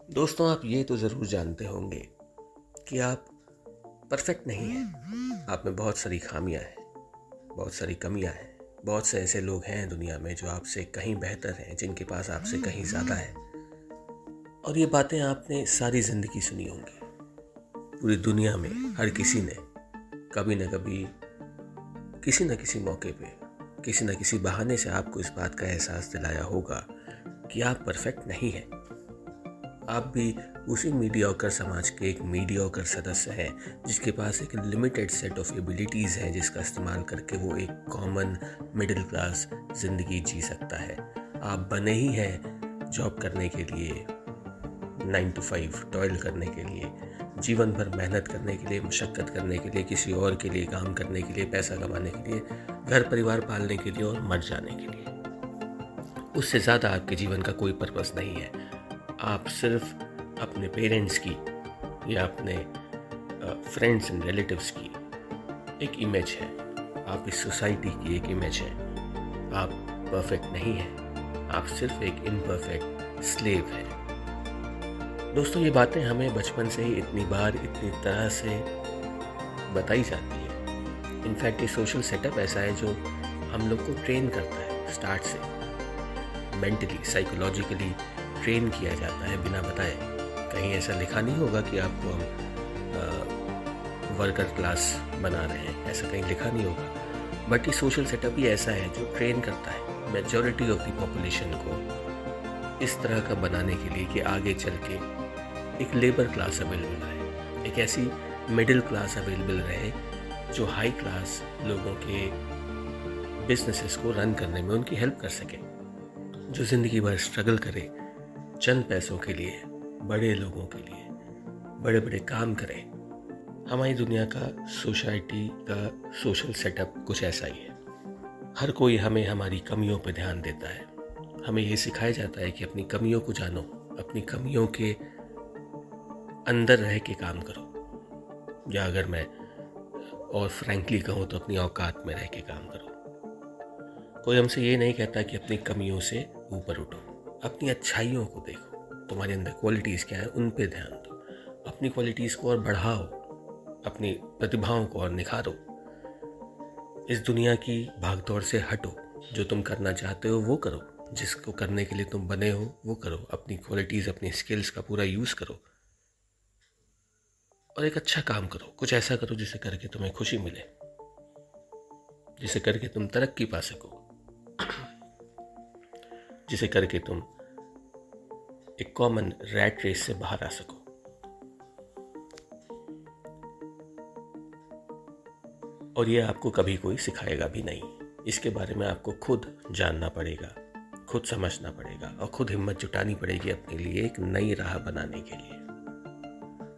दोस्तों, आप ये तो ज़रूर जानते होंगे कि आप परफेक्ट नहीं हैं। आप में बहुत सारी खामियां हैं, बहुत सारी कमियां हैं। बहुत से ऐसे लोग हैं दुनिया में जो आपसे कहीं बेहतर हैं, जिनके पास आपसे कहीं ज़्यादा है। और ये बातें आपने सारी ज़िंदगी सुनी होंगी। पूरी दुनिया में हर किसी ने कभी न कभी, किसी न किसी मौके पे, किसी न किसी बहाने से आपको इस बात का एहसास दिलाया होगा कि आप परफेक्ट नहीं हैं। आप भी उसी मीडियोकर समाज के एक मीडियोकर सदस्य हैं, जिसके पास एक लिमिटेड सेट ऑफ एबिलिटीज़ हैं, जिसका इस्तेमाल करके वो एक कॉमन मिडिल क्लास ज़िंदगी जी सकता है। आप बने ही हैं जॉब करने के लिए, 9 to 5 टॉयल करने के लिए, जीवन भर मेहनत करने के लिए, मशक्क़त करने के लिए, किसी और के लिए काम करने के लिए, पैसा कमाने के लिए, घर परिवार पालने के लिए और मर जाने के लिए। उससे ज़्यादा आपके जीवन का कोई पर्पस नहीं है। आप सिर्फ अपने पेरेंट्स की या अपने फ्रेंड्स एंड रिलेटिव्स की एक इमेज है। आप इस सोसाइटी की एक इमेज है। आप परफेक्ट नहीं हैं। आप सिर्फ एक इम्परफेक्ट स्लेव हैं। दोस्तों, ये बातें हमें बचपन से ही इतनी बार इतनी तरह से बताई जाती है। इनफैक्ट ये सोशल सेटअप ऐसा है जो हम लोग को ट्रेन करता है स्टार्ट से। मेंटली, साइकोलॉजिकली ट्रेन किया जाता है बिना बताए। कहीं ऐसा लिखा नहीं होगा कि आपको हम वर्कर क्लास बना रहे हैं, ऐसा कहीं लिखा नहीं होगा। बट ये सोशल सेटअप ही ऐसा है जो ट्रेन करता है मेजॉरिटी ऑफ द पॉपुलेशन को इस तरह का बनाने के लिए कि आगे चल के एक लेबर क्लास अवेलेबल रहे, एक ऐसी मिडिल क्लास अवेलेबल रहे जो हाई क्लास लोगों के बिजनेसेस को रन करने में उनकी हेल्प कर सके, जो ज़िंदगी भर स्ट्रगल करे चंद पैसों के लिए, बड़े लोगों के लिए, बड़े बड़े काम करें। हमारी दुनिया का, सोसाइटी का सोशल सेटअप कुछ ऐसा ही है। हर कोई हमें हमारी कमियों पर ध्यान देता है। हमें ये सिखाया जाता है कि अपनी कमियों को जानो, अपनी कमियों के अंदर रह के काम करो, या अगर मैं और फ्रैंकली कहूँ तो अपनी औकात में रह के काम करो। कोई हमसे ये नहीं कहता कि अपनी कमियों से ऊपर उठो। अपनी अच्छाइयों को देखो, तुम्हारे अंदर क्वालिटीज़ क्या है उन पे ध्यान दो। अपनी क्वालिटीज़ को और बढ़ाओ, अपनी प्रतिभाओं को और निखारो। इस दुनिया की भागदौड़ से हटो। जो तुम करना चाहते हो वो करो, जिसको करने के लिए तुम बने हो वो करो। अपनी क्वालिटीज़, अपनी स्किल्स का पूरा यूज़ करो और एक अच्छा काम करो। कुछ ऐसा करो जिसे करके तुम्हें खुशी मिले, जिसे करके तुम तरक्की पा सको, जिसे करके तुम एक कॉमन रैट रेस से बाहर आ सको। और ये आपको कभी कोई सिखाएगा भी नहीं। इसके बारे में आपको खुद जानना पड़ेगा, खुद समझना पड़ेगा और खुद हिम्मत जुटानी पड़ेगी अपने लिए एक नई राह बनाने के लिए।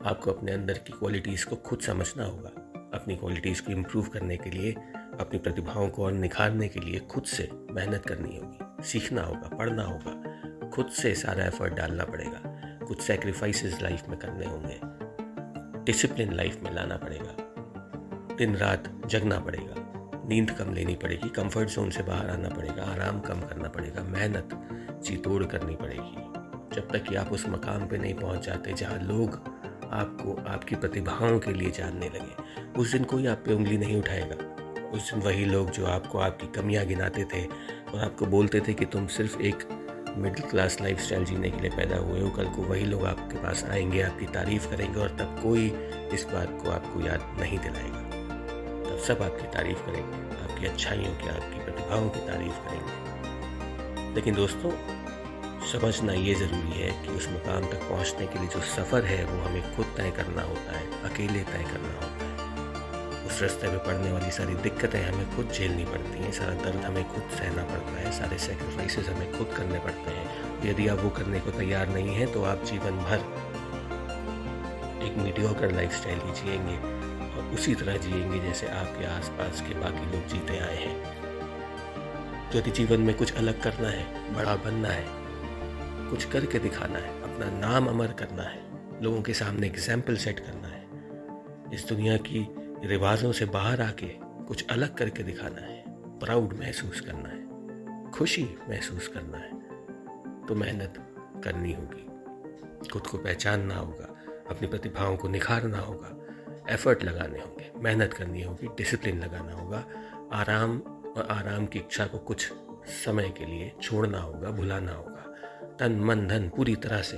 आपको अपने अंदर की क्वालिटीज़ को खुद समझना होगा। अपनी क्वालिटीज़ को इम्प्रूव करने के लिए, अपनी प्रतिभाओं को और निखारने के लिए खुद से मेहनत करनी होगी, सीखना होगा, पढ़ना होगा, खुद से सारा एफर्ट डालना पड़ेगा। कुछ सैक्रिफाइसेस लाइफ में करने होंगे, डिसिप्लिन लाइफ में लाना पड़ेगा, दिन रात जगना पड़ेगा, नींद कम लेनी पड़ेगी, कंफर्ट जोन से बाहर आना पड़ेगा, आराम कम करना पड़ेगा, मेहनत जी तोड़ करनी पड़ेगी। जब तक कि आप उस मकाम पे नहीं पहुंच जाते जहां लोग आपको आपकी प्रतिभाओं के लिए जानने लगे, उस दिन कोई आप पे उंगली नहीं उठाएगा। उस दिन वही लोग जो आपको आपकी कमियां गिनाते थे और आपको बोलते थे कि तुम सिर्फ एक मिडिल क्लास लाइफस्टाइल जीने के लिए पैदा हुए हो, कल को वही लोग आपके पास आएंगे, आपकी तारीफ़ करेंगे और तब कोई इस बात को आपको याद नहीं दिलाएगा। तब सब आपकी तारीफ़ करेंगे, आपकी अच्छाइयों की, आपकी प्रतिभाओं की तारीफ़ करेंगे। लेकिन दोस्तों, समझना ये ज़रूरी है कि उस मुकाम तक पहुंचने के लिए जो सफ़र है वो हमें खुद तय करना होता है, अकेले तय करना होता है। उस रास्ते में पड़ने वाली सारी दिक्कतें हमें खुद झेलनी पड़ती हैं, सारा दर्द हमें खुद सहना पड़ता है, सारे सेक्रीफाइसेस हमें खुद करने पड़ते हैं। यदि आप वो करने को तैयार नहीं हैं तो आप जीवन भर एक मीडियोकर लाइफस्टाइल ही जिएंगे और उसी तरह जिएंगे जैसे आपके आसपास के बाकी लोग जीते आए हैं। तो यदि जीवन में कुछ अलग करना है, बड़ा बनना है, कुछ करके दिखाना है, अपना नाम अमर करना है, लोगों के सामने एग्जाम्पल सेट करना है, इस दुनिया की रिवाजों से बाहर आके कुछ अलग करके दिखाना है, प्राउड महसूस करना है, खुशी महसूस करना है, तो मेहनत करनी होगी। खुद को पहचानना होगा, अपनी प्रतिभाओं को निखारना होगा, एफर्ट लगाने होंगे, मेहनत करनी होगी, डिसिप्लिन लगाना होगा, आराम और आराम की इच्छा को कुछ समय के लिए छोड़ना होगा, भुलाना होगा, तन मन धन पूरी तरह से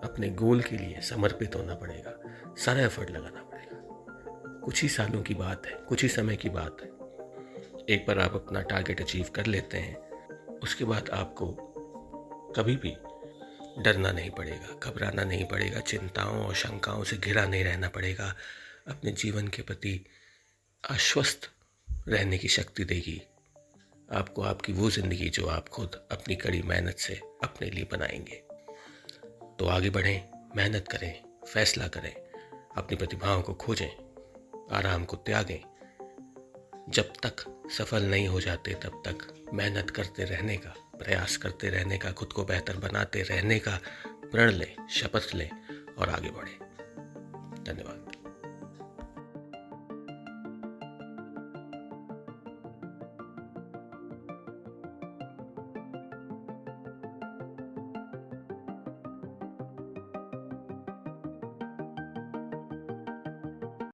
अपने गोल के लिए समर्पित होना पड़ेगा, सारा एफर्ट लगाना पड़ेगा। कुछ ही सालों की बात है, कुछ ही समय की बात है। एक बार आप अपना टारगेट अचीव कर लेते हैं, उसके बाद आपको कभी भी डरना नहीं पड़ेगा, घबराना नहीं पड़ेगा, चिंताओं और शंकाओं से घिरा नहीं रहना पड़ेगा। अपने जीवन के प्रति आश्वस्त रहने की शक्ति देगी आपको आपकी वो ज़िंदगी जो आप खुद अपनी कड़ी मेहनत से अपने लिए बनाएंगे। तो आगे बढ़ें, मेहनत करें, फैसला करें, अपनी प्रतिभाओं को खोजें, आराम को त्यागें। जब तक सफल नहीं हो जाते तब तक मेहनत करते रहने का, प्रयास करते रहने का, खुद को बेहतर बनाते रहने का प्रण लें, शपथ लें और आगे बढ़ें। धन्यवाद।